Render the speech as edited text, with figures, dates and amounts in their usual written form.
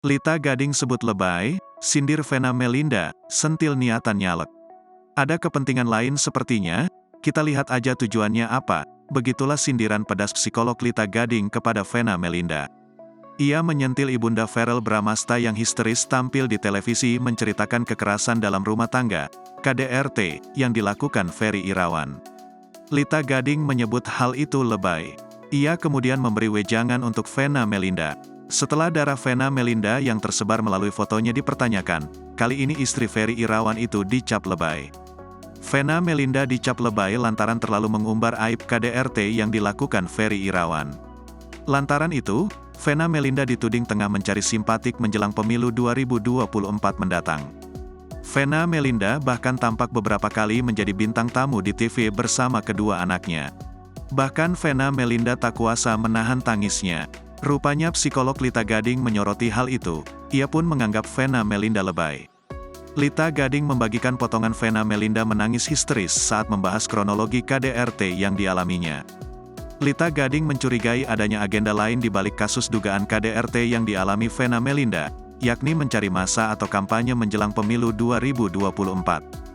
Lita Gading sebut lebay, sindir Vena Melinda, sentil niatan nyalek. Ada kepentingan lain sepertinya, kita lihat aja tujuannya apa, begitulah sindiran pedas psikolog Lita Gading kepada Vena Melinda. Ia menyentil ibunda Verrell Bramasta yang histeris tampil di televisi menceritakan kekerasan dalam rumah tangga, KDRT, yang dilakukan Ferry Irawan. Lita Gading menyebut hal itu lebay. Ia kemudian memberi wejangan untuk Vena Melinda. Setelah darah Vena Melinda yang tersebar melalui fotonya dipertanyakan, kali ini istri Ferry Irawan itu dicap lebay. Vena Melinda dicap lebay lantaran terlalu mengumbar aib KDRT yang dilakukan Ferry Irawan. Lantaran itu, Vena Melinda dituding tengah mencari simpatik menjelang pemilu 2024 mendatang. Vena Melinda bahkan tampak beberapa kali menjadi bintang tamu di TV bersama kedua anaknya. Bahkan Vena Melinda tak kuasa menahan tangisnya. Rupanya psikolog Lita Gading menyoroti hal itu, ia pun menganggap Vena Melinda lebay. Lita Gading membagikan potongan Vena Melinda menangis histeris saat membahas kronologi KDRT yang dialaminya. Lita Gading mencurigai adanya agenda lain di balik kasus dugaan KDRT yang dialami Vena Melinda, yakni mencari massa atau kampanye menjelang pemilu 2024.